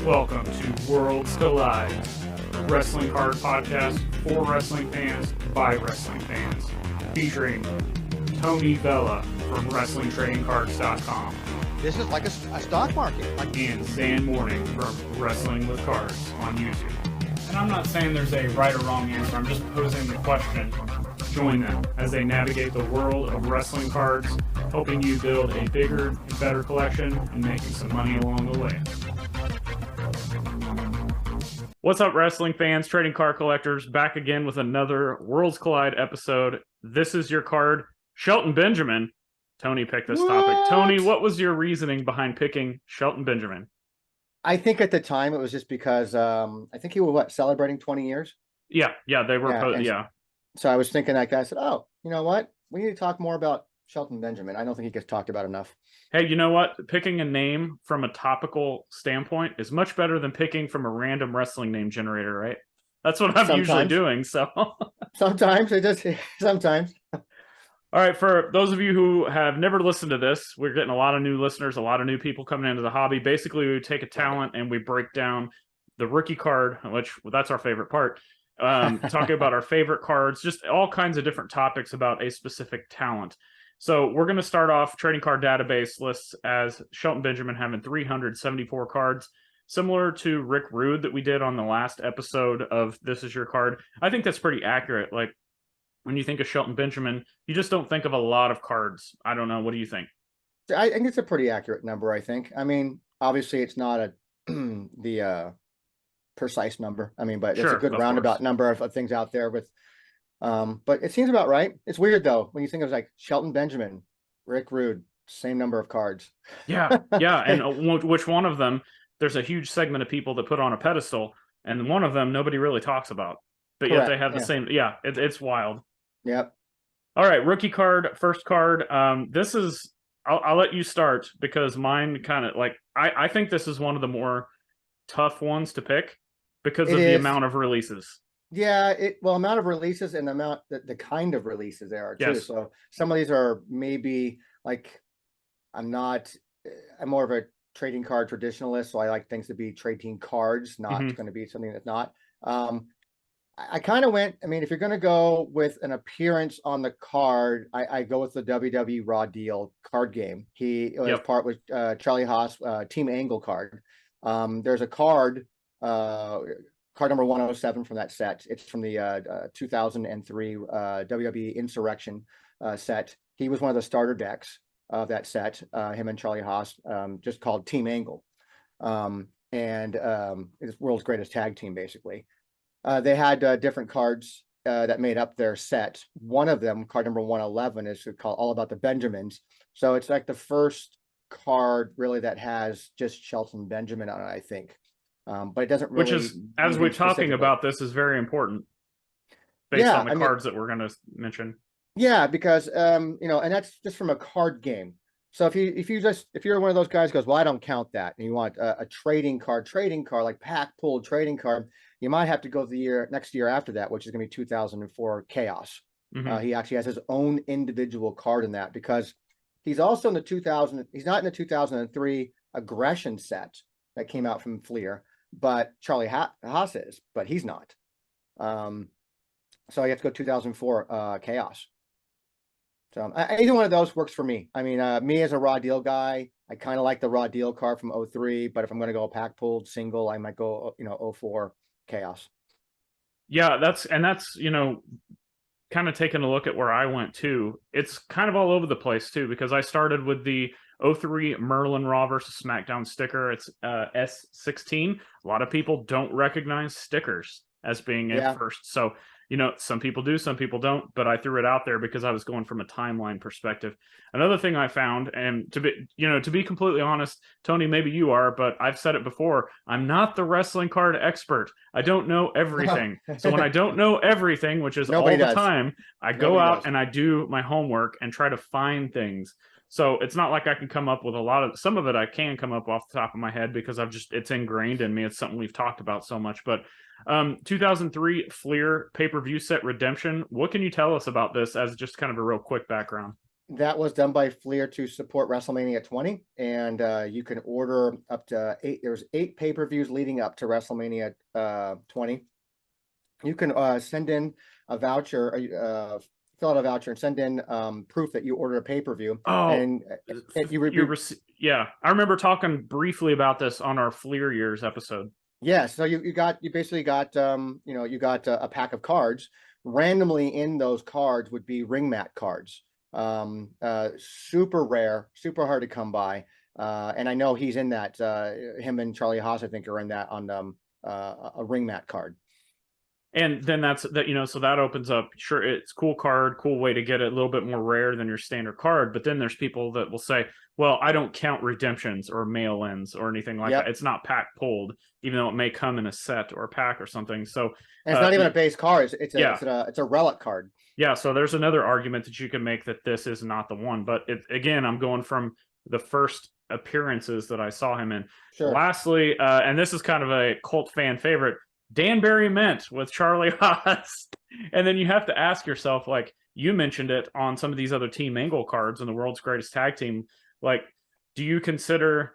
Welcome to Worlds Collide, a wrestling card podcast for wrestling fans by wrestling fans, featuring Tony Vella from WrestlingTradingCards.com. This is like a stock market. And Zhan Morning from Wrestling with Cards on YouTube. And I'm not saying there's a right or wrong answer, I'm just posing the question. Join them as they navigate the world of wrestling cards, helping you build a bigger and better collection and making some money along the way. What's up, wrestling fans, trading card collectors? Back again with another Worlds Collide episode. This is your card, Shelton Benjamin. Tony picked this topic. Tony, what was your reasoning behind picking Shelton Benjamin? I think at the time it was just because I think he was celebrating 20 years. Yeah, they were. So I was thinking like that. I said, "Oh, you know what? We need to talk more about Shelton Benjamin. I don't think he gets talked about enough." Hey, you know what? Picking a name from a topical standpoint is much better than picking from a random wrestling name generator, right? That's what I'm usually doing. So sometimes it just sometimes. All right, for those of you who have never listened to this, we're getting a lot of new listeners, a lot of new people coming into the hobby. Basically, we take a talent and we break down the rookie card, which that's our favorite part. Talking about our favorite cards, just all kinds of different topics about a specific talent. So we're going to start off trading card database lists as Shelton Benjamin having 374 cards, similar to Rick Rude that we did on the last episode of This Is Your Card. I think that's pretty accurate. Like, when you think of Shelton Benjamin, you just don't think of a lot of cards. I don't know. What do you think? I think it's a pretty accurate number, I think. I mean, obviously it's not the precise number. I mean, but it's a good roundabout number of things out there with, but it seems about right. It's weird though, when you think of like Shelton Benjamin, Rick Rude, same number of cards. Yeah. And which one of them, there's a huge segment of people that put on a pedestal, and one of them nobody really talks about, but yet they have the same. Yeah, it's wild. Yep. All right, rookie card, first card. This is, I'll let you start because mine kind of like, I think this is one of the more tough ones to pick because of the amount of releases. Yeah, amount of releases and the kind of releases there are too. Yes. So some of these are maybe like, I'm more of a trading card traditionalist, so I like things to be trading cards, not going to be something that's not. I kind of went, I mean, if you're going to go with an appearance on the card, I go with the WWE Raw Deal card game. He was part with Charlie Haas, Team Angle card. There's a card number 107 from that set. It's from the 2003 WWE Insurrection set. He was one of the starter decks of that set, him and Charlie Haas, just called Team Angle. And it's world's greatest tag team, basically. They had different cards that made up their set. One of them, card number 111, is called All About the Benjamins. So it's like the first card really that has just Shelton Benjamin on it, I think. But it doesn't really... Which is, as we're talking about this, is very important based on the cards that we're going to mention. Yeah, because, and that's just from a card game. So if you're one of those guys who goes, well, I don't count that, and you want a trading card like pack pulled trading card, you might have to go the next year after that, which is going to be 2004 Chaos. He actually has his own individual card in that because he's also in the he's not in the 2003 Aggression set that came out from Fleer, but Charlie Haas is, but he's not. So you have to go 2004 Chaos. So either one of those works for me. I mean, me as a Raw Deal guy, I kind of like the Raw Deal card from 03, but if I'm going to go pack pulled single, I might go, 04 Chaos. Yeah, that's kind of taking a look at where I went too. It's kind of all over the place too, because I started with the 03 Merlin Raw versus SmackDown sticker. It's S16. A lot of people don't recognize stickers as being at first. So, some people do, some people don't, but I threw it out there because I was going from a timeline perspective. Another thing I found, and to be completely honest, Tony, maybe you are, but I've said it before, I'm not the wrestling card expert. I don't know everything. So when I don't know everything, which is all the time, I go out and I do my homework and try to find things. So it's not like I can come up with some of it I can come up off the top of my head because it's ingrained in me. It's something we've talked about so much. But 2003 Fleer pay-per-view set Redemption. What can you tell us about this as just kind of a real quick background? That was done by Fleer to support WrestleMania 20, and you can order up to 8. There's 8 pay-per-views leading up to WrestleMania 20. You can send in a voucher, fill out a voucher, and send in proof that you ordered a pay-per-view. Oh, and yeah, I remember talking briefly about this on our Fleer Years episode. Yeah, so you basically got you got a pack of cards. Randomly in those cards would be ring mat cards. Super rare, super hard to come by. And I know he's in that. Him and Charlie Haas, I think, are in that on a ring mat card. And then that's that, so that opens up, sure, it's cool card, cool way to get it a little bit more rare than your standard card. But then there's people that will say, well, I don't count redemptions or mail-ins or anything like that. It's not pack pulled, even though it may come in a set or a pack or something. So and it's not even a base card. It's a relic card. Yeah. So there's another argument that you can make that this is not the one. But again, I'm going from the first appearances that I saw him in. Sure. Lastly, and this is kind of a cult fan favorite, Danbury Mint with Charlie Haas. And then you have to ask yourself, like you mentioned it on some of these other Team Angle cards in the World's Greatest Tag Team, like, do you consider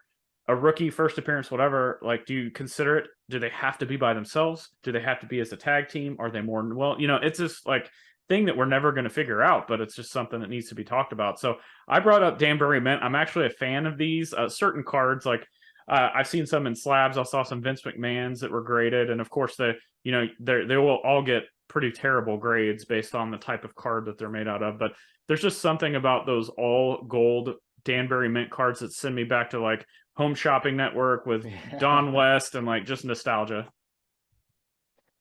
a rookie first appearance, whatever, like, do you consider it? Do they have to be by themselves? Do they have to be as a tag team? Are they more, well, it's this like thing that we're never going to figure out, but it's just something that needs to be talked about. So I brought up Danbury Mint. I'm actually a fan of these certain cards, like, I've seen some in slabs. I saw some Vince McMahon's that were graded, and of course, they will all get pretty terrible grades based on the type of card that they're made out of. But there's just something about those all gold Danbury Mint cards that send me back to like Home Shopping Network with Don West and like just nostalgia.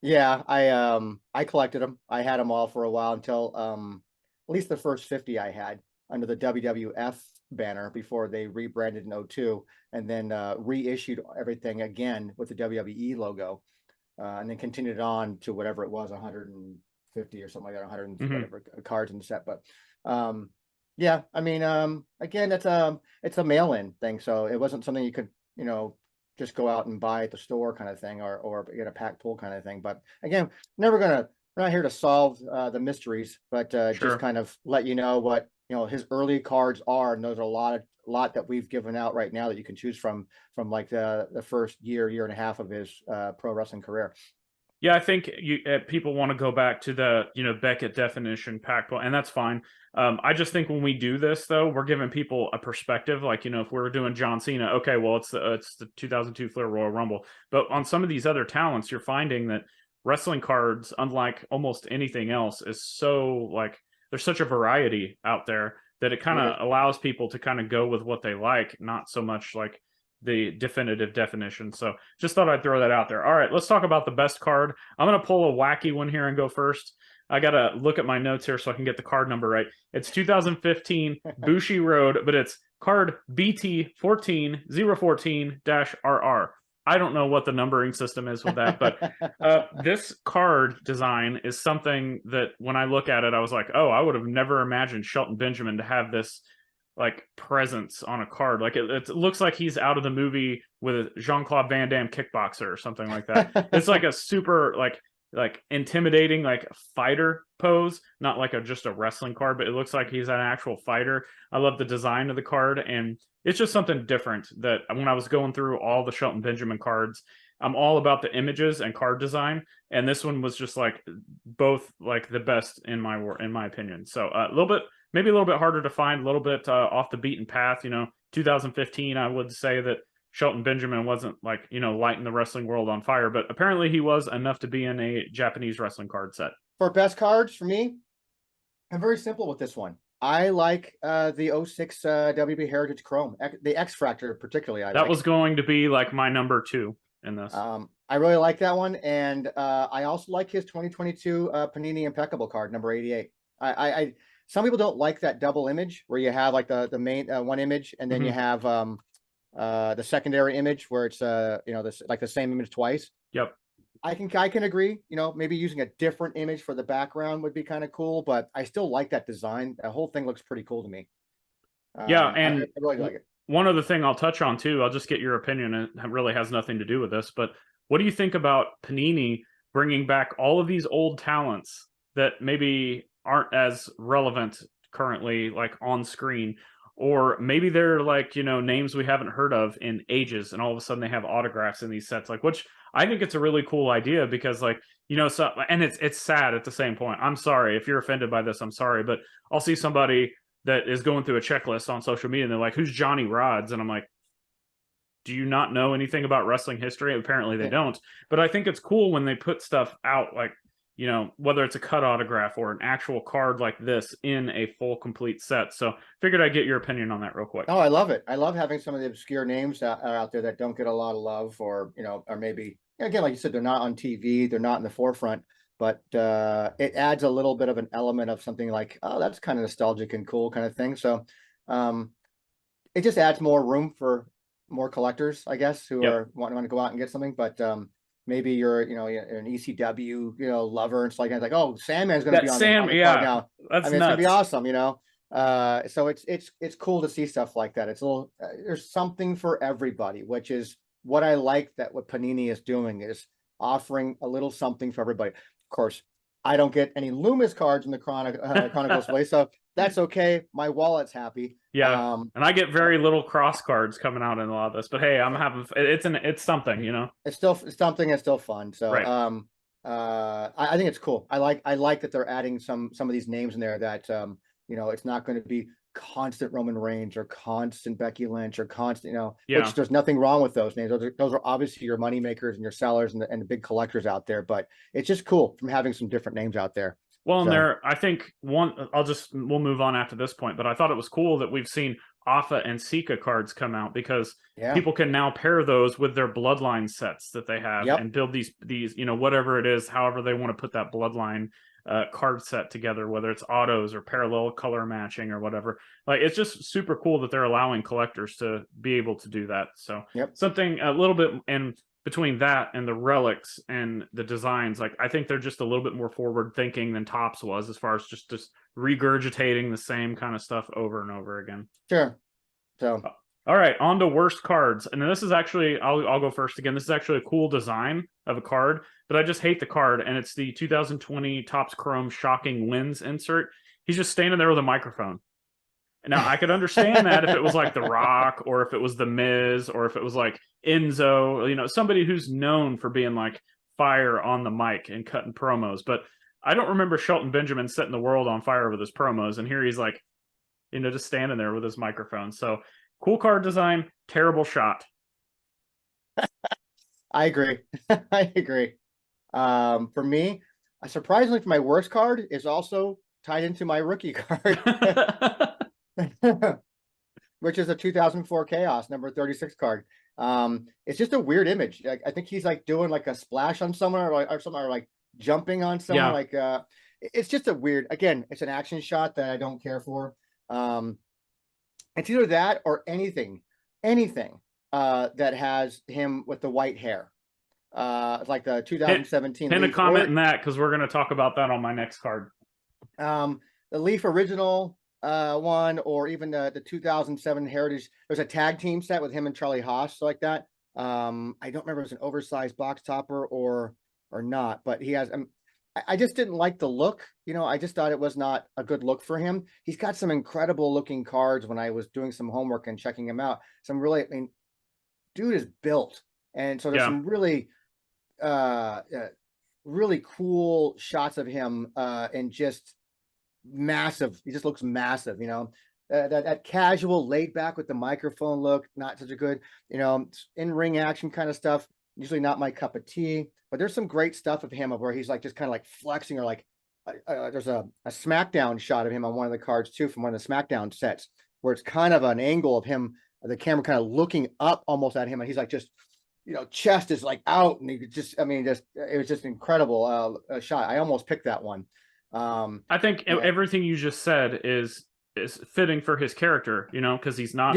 Yeah, I collected them. I had them all for a while until at least the first 50 I had under the WWF banner before they rebranded in 02 and then reissued everything again with the WWE logo, and then continued on to whatever it was, 150 or something like that, 100 whatever cards in the set. But yeah, I mean, again, it's a mail-in thing, so it wasn't something you could just go out and buy at the store kind of thing, or get a pack pull kind of thing. But again, we're not here to solve the mysteries, but just kind of let you know what his early cards are, and those are a lot that we've given out right now that you can choose from like the first year and a half of his pro wrestling career. Yeah, I think people want to go back to the Beckett definition pack pull, and that's fine. I just think when we do this, though, we're giving people a perspective. Like, if we were doing John Cena, okay, well, it's the 2002 Flair Royal Rumble. But on some of these other talents, you're finding that wrestling cards, unlike almost anything else, is so like there's such a variety out there that it kind of allows people to kind of go with what they like, not so much like the definitive definition. So just thought I'd throw that out there. All right, let's talk about the best card. I'm going to pull a wacky one here and go first. I got to look at my notes here so I can get the card number right. It's 2015 Bushi Road, but it's card BT 14014-RR. I don't know what the numbering system is with that, but this card design is something that when I look at it, I was like, oh, I would have never imagined Shelton Benjamin to have this like presence on a card. Like it looks like he's out of the movie with a Jean-Claude Van Damme kickboxer or something like that. It's like a super like intimidating like fighter pose, not like just a wrestling card, but it looks like he's an actual fighter. I love the design of the card, and it's just something different that when I was going through all the Shelton Benjamin cards, I'm all about the images and card design, and this one was just like both like the best in my opinion. So maybe a little bit harder to find, a little bit off the beaten path. 2015, I would say that Shelton Benjamin wasn't like, lighting the wrestling world on fire, but apparently he was enough to be in a Japanese wrestling card set. For best cards, for me, I'm very simple with this one. I like the 06 WB Heritage Chrome, the X Fractor particularly. That was going to be like my number 2 in this. I really like that one, and I also like his 2022 Panini Impeccable card, number 88. Some people don't like that double image where you have like the main one image, and then you have the secondary image where it's this like the same image twice. Yep. I can agree. Maybe using a different image for the background would be kind of cool, but I still like that design. The whole thing looks pretty cool to me. Yeah, and I really like it. One other thing I'll touch on too, I'll just get your opinion. It really has nothing to do with this, but what do you think about Panini bringing back all of these old talents that maybe aren't as relevant currently like on screen, or maybe they're like, you know, names we haven't heard of in ages, and all of a sudden they have autographs in these sets, like, which I think it's a really cool idea, because like, you know, so, and it's sad at the same point. I'm sorry if you're offended by this, I'm sorry, but I'll see somebody that is going through a checklist on social media and they're like, who's Johnny Rods? And I'm like, do you not know anything about wrestling history? Apparently they don't. But I think it's cool when they put stuff out, like, you know, whether it's a cut autograph or an actual card like this in a full complete set. So figured I'd get your opinion on that real quick. Oh, I love it. I love having some of the obscure names out there that don't get a lot of love, or, you know, or maybe, again, like you said, they're not on TV, they're not in the forefront, but it adds a little bit of an element of something like, oh, that's kind of nostalgic and cool kind of thing. So it just adds more room for more collectors, I guess, who are want to go out and get something. But maybe you're, you know, an ECW, you know, lover and stuff like that. Like, oh, Sandman's going to be on the card now. That's I mean, it's going to be awesome, you know. So it's cool to see stuff like that. It's a little there's something for everybody, which is what I like, that what Panini is doing is offering a little something for everybody. Of course, I don't get any Loomis cards in the Chronicles play, so that's okay. My wallet's happy. Yeah, and I get very little cross cards coming out in a lot of this, but hey, I'm having it's something, you know. It's something. It's still fun. So right. I think it's cool. I like that they're adding some of these names in there that you know, it's not going to be constant Roman Reigns or constant Becky Lynch or constant, you know, which there's nothing wrong with those names. Those are obviously your money makers and your sellers and the big collectors out there, but it's just cool from having some different names out there. Well, and there, I think we'll move on after this point, but I thought it was cool that we've seen Afa and Sika cards come out, because people can now pair those with their bloodline sets that they have and build these, you know, whatever it is, however they want to put that bloodline card set together, whether it's autos or parallel color matching or whatever. Like, it's just super cool that they're allowing collectors to be able to do that. So something a little bit, and between that and the relics and the designs, like, I think they're just a little bit more forward thinking than Topps was, as far as just regurgitating the same kind of stuff over and over again. Sure. So all right, on to worst cards. And this is actually, I'll go first again. This is actually a cool design of a card, but I just hate the card, and it's the 2020 Topps Chrome Shocking Wins insert. He's just standing there with a microphone. Now, I could understand that if it was like The Rock, or if it was The Miz, or if it was like Enzo, you know, somebody who's known for being like fire on the mic and cutting promos. But I don't remember Shelton Benjamin setting the world on fire with his promos, and here he's like, you know, just standing there with his microphone. So cool card design, terrible shot. I agree. I agree. For me, surprisingly, for my worst card is also tied into my rookie card. Which is a 2004 Chaos number 36 card. It's just a weird image. I think he's like doing like a splash on someone, or something, or like jumping on someone. Like it's just a weird, again, it's an action shot that I don't care for. It's either that or anything that has him with the white hair. Like the 2017 pin a comment in that, because we're going to talk about that on my next card. The Leaf original one, or even the 2007 Heritage. There's a tag team set with him and Charlie Haas, like that. I don't remember if it was an oversized box topper or not, but he has. I just didn't like the look. You know, I just thought it was not a good look for him. He's got some incredible looking cards when I was doing some homework and checking him out. Some really, I mean, dude is built, and so there's some really, really cool shots of him, and just massive. He just looks massive, you know. That casual, laid back with the microphone look, not such a good, you know, in ring action kind of stuff. Usually not my cup of tea, but there's some great stuff of him where he's like just kind of like flexing, or like there's a SmackDown shot of him on one of the cards too, from one of the SmackDown sets, where it's kind of an angle of him, the camera kind of looking up almost at him, and he's like just, you know, chest is like out, and he just, I mean, just, it was just incredible shot. I almost picked that one. I think everything you just said is fitting for his character, you know, because he's not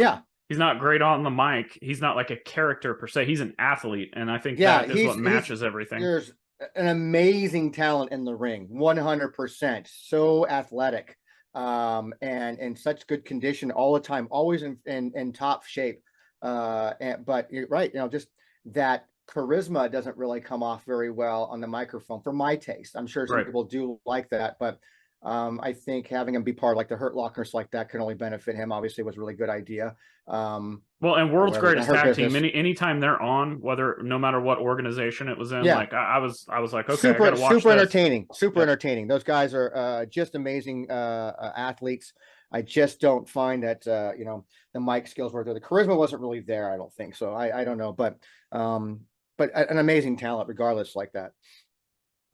great on the mic. He's not like a character per se. He's an athlete, and I think that is what matches everything. There's an amazing talent in the ring, 100%. So athletic, and in such good condition all the time, always in top shape. But you're right, you know, just that charisma doesn't really come off very well on the microphone for my taste. I'm sure some people do like that, but I think having him be part of like the Hurt Lockers like that can only benefit him. Obviously, was a really good idea. Well, and World's Greatest Tag Team, anytime they're on, no matter what organization it was in, yeah. like I was like, okay, super, I gotta watch super this. entertaining, super entertaining. Those guys are just amazing athletes. I just don't find that you know, the mic skills were there. The charisma wasn't really there, I don't think so. I don't know, but an amazing talent regardless, like that.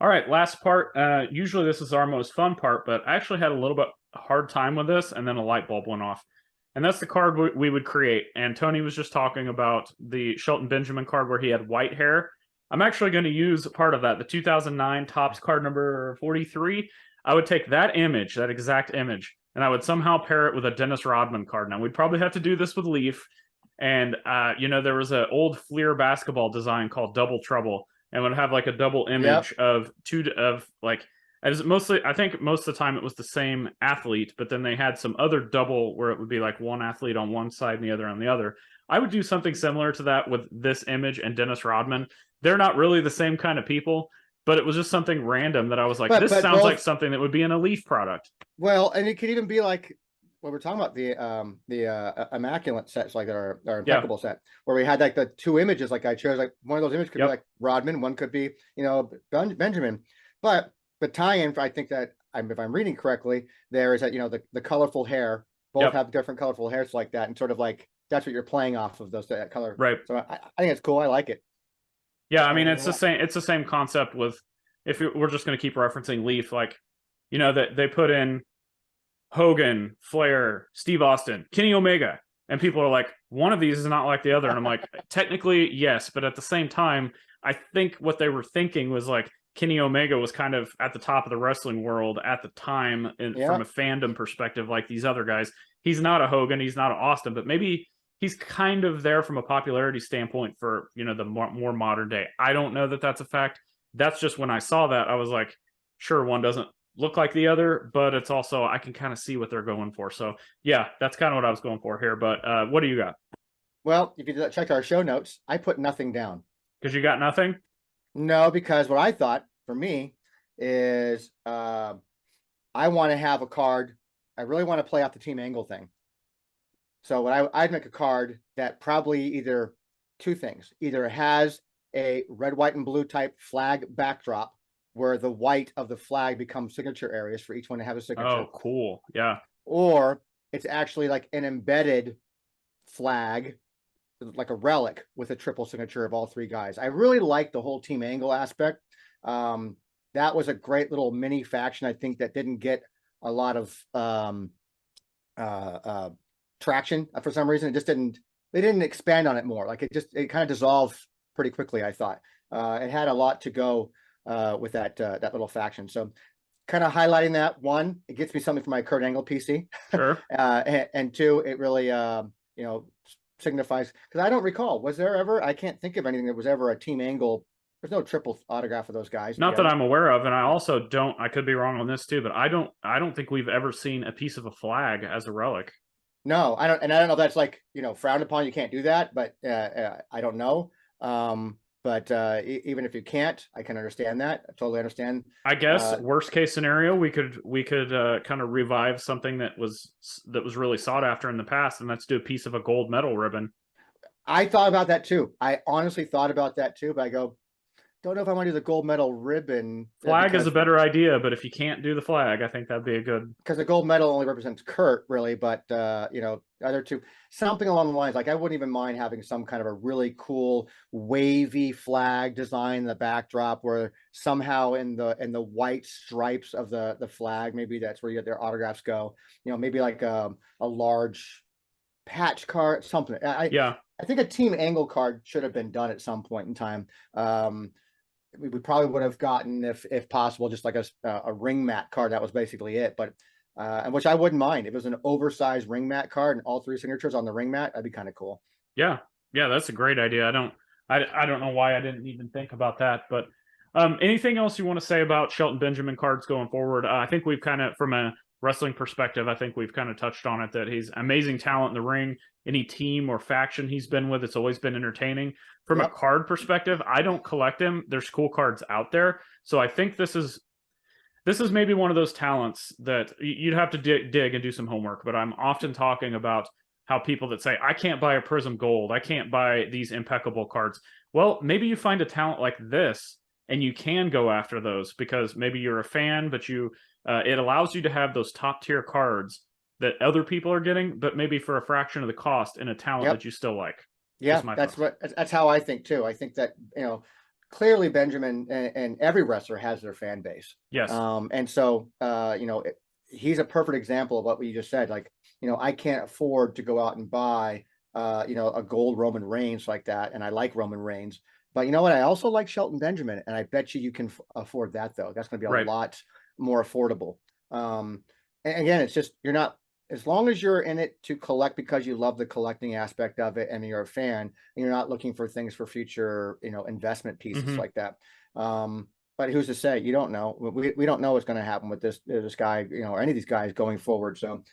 All right, last part. Usually this is our most fun part, but I actually had a little bit hard time with this, and then a light bulb went off. And that's the card we would create. And Tony was just talking about the Shelton Benjamin card where he had white hair. I'm actually going to use part of that, the 2009 Topps card number 43. I would take that image, that exact image, and I would somehow pair it with a Dennis Rodman card. Now, we'd probably have to do this with Leaf. And, you know, there was an old Fleer basketball design called Double Trouble, and would have like a double image of mostly, I think most of the time it was the same athlete, but then they had some other double where it would be like one athlete on one side and the other on the other. I would do something similar to that with this image and Dennis Rodman. They're not really the same kind of people, but it was just something random that I was like, this sounds like something that would be in a Leaf product. Well, and it could even be like what we're talking about, the immaculate sets, like our impeccable set, where we had like the two images, like I chose, like one of those images could be like Rodman, one could be, you know, Benjamin. But the tie-in, I think that if I'm reading correctly, there is that, you know, the colorful hair, both have different colorful hairs like that, and sort of like that's what you're playing off of, that color. Right. So I think it's cool. I like it. Yeah, I mean, it's the same concept with, if we're just going to keep referencing Leaf, like, you know, that they put in Hogan, Flair, Steve Austin, Kenny Omega, and people are like, one of these is not like the other. And I'm like, technically, yes, but at the same time, I think what they were thinking was like, Kenny Omega was kind of at the top of the wrestling world at the time, from a fandom perspective, like these other guys. He's not a Hogan, he's not an Austin, but maybe he's kind of there from a popularity standpoint for, you know, the more modern day. I don't know that that's a fact. That's just when I saw that, I was like, sure, one doesn't look like the other, but it's also, I can kind of see what they're going for. So yeah, that's kind of what I was going for here. But what do you got? Well, if you check our show notes, I put nothing down. Because you got nothing? No, because what I thought for me is I want to have a card. I really want to play off the team angle thing. So what I'd make a card that probably either two things, either has a red, white, and blue type flag backdrop where the white of the flag becomes signature areas for each one to have a signature. Oh, cool. Yeah. Or it's actually like an embedded flag, like a relic with a triple signature of all three guys. I really like the whole team angle aspect. That was a great little mini faction, I think, that didn't get a lot of traction for some reason. They didn't expand on it more. Like it kind of dissolved pretty quickly, I thought. It had a lot to go with that little faction. So kind of highlighting that. One, it gets me something for my Kurt Angle PC. Sure. And two, it really you know, signifies, because I don't recall, was there ever, I can't think of anything that was ever a team angle. There's no triple autograph of those guys. Not that I'm aware of, and I also don't, I could be wrong on this too, but I don't think we've ever seen a piece of a flag as a relic. No, I don't know if that's like, you know, frowned upon, you can't do that, but I don't know. But even if you can't, I can understand that. I totally understand. I guess worst case scenario, we could kind of revive something that was really sought after in the past, and let's do a piece of a gold medal ribbon. I thought about that too. I honestly thought about that too, but I go, don't know if I want to do the gold medal ribbon. Flag is a better idea, but if you can't do the flag, I think that'd be a good. Because the gold medal only represents Kurt, really, but you know, other two, something along the lines, like I wouldn't even mind having some kind of a really cool wavy flag design in the backdrop, where somehow in the white stripes of the flag, maybe that's where you get their autographs go. You know, maybe like a large patch card, something. I think a team angle card should have been done at some point in time. We probably would have gotten, if possible, just like a ring mat card. That was basically it. But and which I wouldn't mind if it was an oversized ring mat card and all three signatures on the ring mat. That'd be kind of cool. Yeah, that's a great idea. I don't know why I didn't even think about that. But anything else you want to say about Shelton Benjamin cards going forward? I think we've kind of, from a wrestling perspective, I think we've kind of touched on it, that he's amazing talent in the ring. Any team or faction he's been with, it's always been entertaining. From a card perspective, I don't collect him. There's cool cards out there. So I think this is, this is maybe one of those talents that you'd have to dig and do some homework, but I'm often talking about how people that say, I can't buy a Prism Gold, I can't buy these impeccable cards. Well, maybe you find a talent like this and you can go after those because maybe you're a fan, but it allows you to have those top tier cards that other people are getting, but maybe for a fraction of the cost in a talent that you still like. Yeah, that's how I think too. I think that, clearly Benjamin and every wrestler has their fan base. Yes. And so, he's a perfect example of what we just said. Like, I can't afford to go out and buy, a gold Roman Reigns like that. And I like Roman Reigns, but you know what? I also like Shelton Benjamin, and I bet you can afford that though. That's going to be a lot more affordable. And again, it's just, you're not, as long as you're in it to collect because you love the collecting aspect of it and you're a fan and you're not looking for things for future, investment pieces like that. But who's to say? You don't know. We don't know what's going to happen with this guy, or any of these guys going forward. So,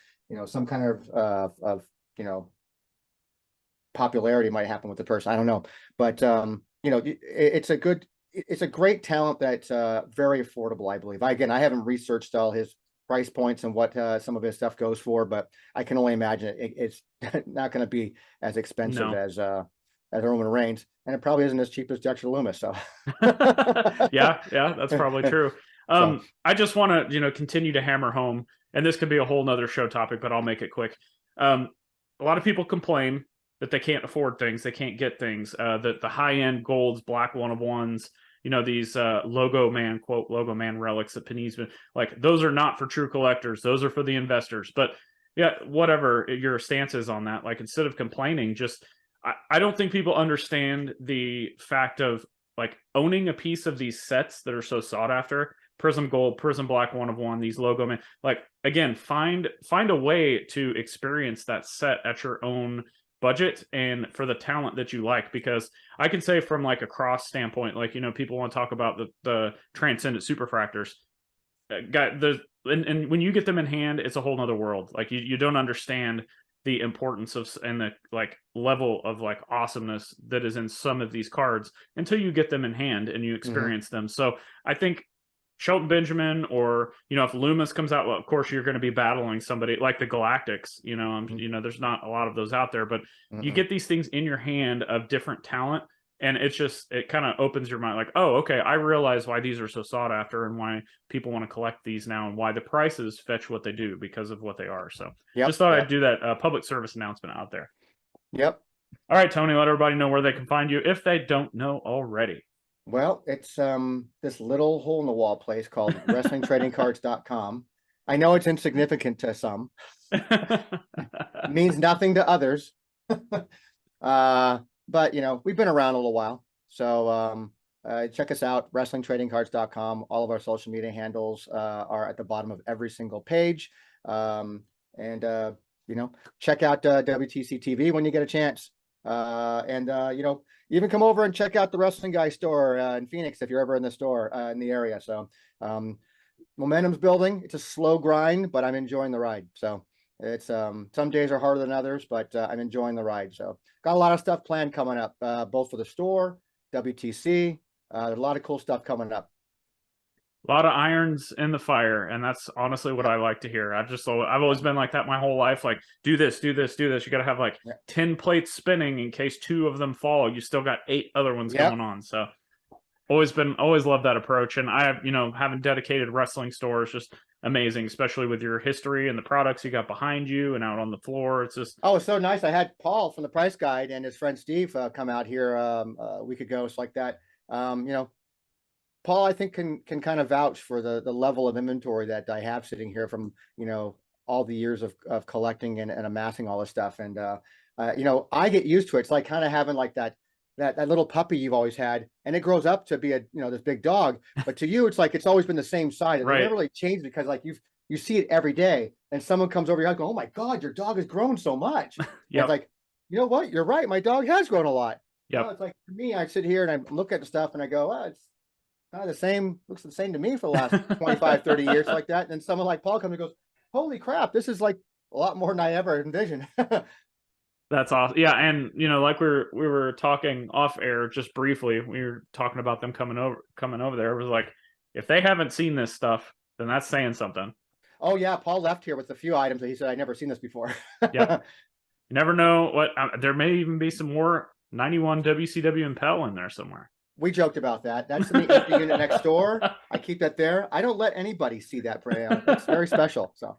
some kind of popularity might happen with the person. I don't know, but it's a great talent that's very affordable, I believe. I haven't researched all his price points and what some of his stuff goes for, but I can only imagine it's not going to be as expensive as Roman Reigns, and it probably isn't as cheap as Dexter Lumis. So yeah, that's probably true. I just want to continue to hammer home, and this could be a whole nother show topic, but I'll make it quick. A lot of people complain that they can't afford things, they can't get things, that the high end golds, black 1-of-1s, these logo man relics that Panini's been like, those are not for true collectors, those are for the investors. But yeah, whatever your stance is on that, like, instead of complaining, just I don't think people understand the fact of like owning a piece of these sets that are so sought after. Prism Gold, Prism Black 1-of-1, these logo man, like, again, find a way to experience that set at your own budget and for the talent that you like. Because I can say from like a cross standpoint, like, people want to talk about the transcendent superfractors, and when you get them in hand, it's a whole nother world. Like, you don't understand the importance of and the like level of like awesomeness that is in some of these cards until you get them in hand and you experience them. So I think Shelton Benjamin, or if Loomis comes out, well, of course you're going to be battling somebody like the Galactics. There's not a lot of those out there, but you get these things in your hand of different talent, and it kind of opens your mind. Like, oh, okay, I realize why these are so sought after and why people want to collect these now, and why the prices fetch what they do because of what they are. So just thought I'd do that public service announcement out there. Yep. All right, Tony, let everybody know where they can find you if they don't know already. Well, it's this little hole in the wall place called WrestlingTradingCards.com. I know it's insignificant to some. It means nothing to others. But we've been around a little while. So check us out, WrestlingTradingCards.com. All of our social media handles are at the bottom of every single page. And check out WTC TV when you get a chance. Even come over and check out the Wrestling Guy store in Phoenix if you're ever in the store in the area. So momentum's building. It's a slow grind, but I'm enjoying the ride. So it's some days are harder than others, but I'm enjoying the ride. So got a lot of stuff planned coming up, both for the store, WTC. There's a lot of cool stuff coming up. A lot of irons in the fire, and that's honestly what I like to hear. I've always been like that my whole life. Like, do this. You got to have like 10 plates spinning in case 2 of them fall. You still got 8 other ones going on. So always loved that approach. And I have, having dedicated wrestling stores, just amazing, especially with your history and the products you got behind you and out on the floor. It's just, it's so nice. I had Paul from the Price Guide and his friend Steve come out here a week ago. It's like that. Paul, I think, can kind of vouch for the level of inventory that I have sitting here from, all the years of collecting and amassing all this stuff. And, I get used to it. It's like kind of having like that little puppy you've always had, and it grows up to be this big dog. But to you, it's like, it's always been the same size. It never really changed because like you see it every day, and someone comes over your house going, "Oh my God, your dog has grown so much." It's like, you know what? You're right. My dog has grown a lot. It's like, for me, I sit here and I look at the stuff and I go, "Oh, it's the same, looks the same to me for the last 25, 30 years," like that. And then someone like Paul comes and goes, "Holy crap, this is like a lot more than I ever envisioned." That's awesome. Yeah. And, like we were talking off air just briefly, we were talking about them coming over there. It was like, if they haven't seen this stuff, then that's saying something. Oh yeah, Paul left here with a few items that he said I'd never seen this before. Yeah, you never know what there may even be some more 91 WCW Impel in there somewhere. We joked about that. That's in the empty unit next door. I keep that there. I don't let anybody see that. It's very special. So.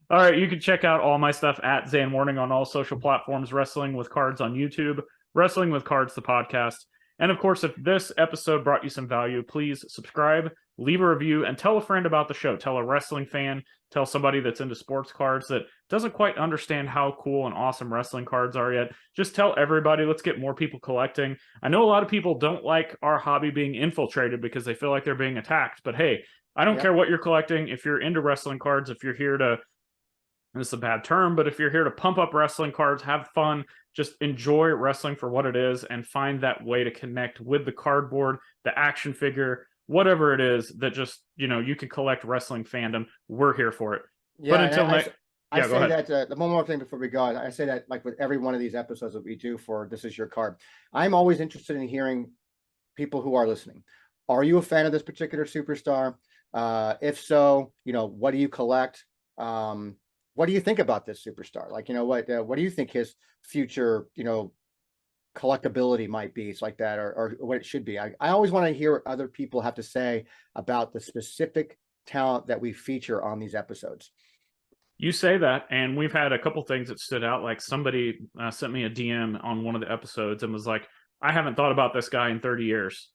All right, you can check out all my stuff at Zhan Warning on all social platforms, Wrestling with Cards on YouTube, Wrestling with Cards, the podcast. And of course, if this episode brought you some value, please subscribe, leave a review, and tell a friend about the show. Tell a wrestling fan, tell somebody that's into sports cards that doesn't quite understand how cool and awesome wrestling cards are yet. Just tell everybody, let's get more people collecting. I know a lot of people don't like our hobby being infiltrated because they feel like they're being attacked, but hey, I don't care what you're collecting. If you're into wrestling cards, if you're here to, this is a bad term, but if you're here to pump up wrestling cards, have fun, just enjoy wrestling for what it is and find that way to connect with the cardboard, the action figure, whatever it is that just, you can collect wrestling fandom. We're here for it. Yeah, but until next, I say that the one more thing before we go, I say that like with every one of these episodes that we do for This Is Your Card, I'm always interested in hearing people who are listening. Are you a fan of this particular superstar? If so, what do you collect? What do you think about this superstar? Like, what do you think his future, collectability might be? It's like that, or what it should be. I always want to hear what other people have to say about the specific talent that we feature on these episodes. You say that, and we've had a couple things that stood out. Like somebody sent me a DM on one of the episodes and was like, I haven't thought about this guy in 30 years.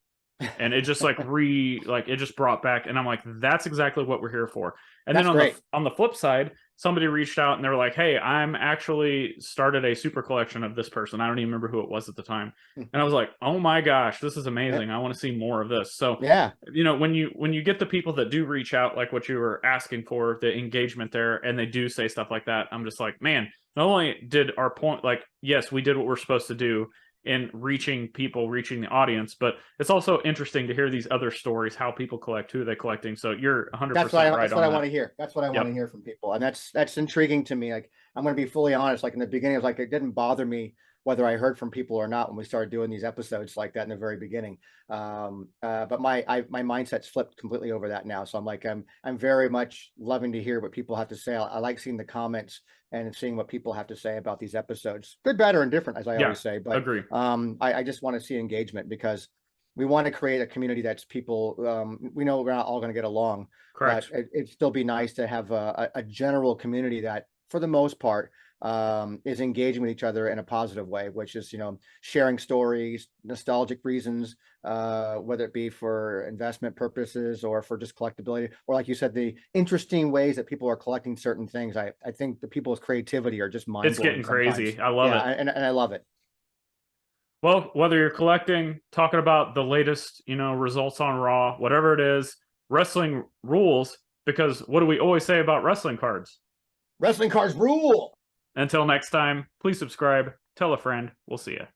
And it just it just brought back, and I'm like, that's exactly what we're here for. And that's then on the flip side, somebody reached out and they were like, hey, I'm actually started a super collection of this person. I don't even remember who it was at the time. And I was like, oh my gosh, this is amazing. I want to see more of this. So yeah, when you get the people that do reach out, like what you were asking for, the engagement there, and they do say stuff like that, I'm just like, man, not only did our point, like, yes, we did what we're supposed to do in reaching people, reaching the audience, but it's also interesting to hear these other stories, how people collect, who they're collecting. So you're 100% right. That's what I want to hear. That's what I want to hear from people, and that's intriguing to me. Like, I'm going to be fully honest. Like in the beginning, it was like it didn't bother me whether I heard from people or not when we started doing these episodes like that in the very beginning. But my mindset's flipped completely over that now. So I'm like, I'm very much loving to hear what people have to say. I like seeing the comments and seeing what people have to say about these episodes. Good, bad, or indifferent, as I always say. But agree. I just want to see engagement because we want to create a community that's people. We know we're not all going to get along. Correct. But it'd still be nice to have a general community that, for the most part, is engaging with each other in a positive way, which is, sharing stories, nostalgic reasons, whether it be for investment purposes or for just collectability, or like you said, the interesting ways that people are collecting certain things. I think the people's creativity are just mind-blowing. It's getting crazy. I love it. And I love it. Well, whether you're collecting, talking about the latest, results on Raw, whatever it is, wrestling rules, because what do we always say about wrestling cards? Wrestling cards rule. Until next time, please subscribe, tell a friend. We'll see you.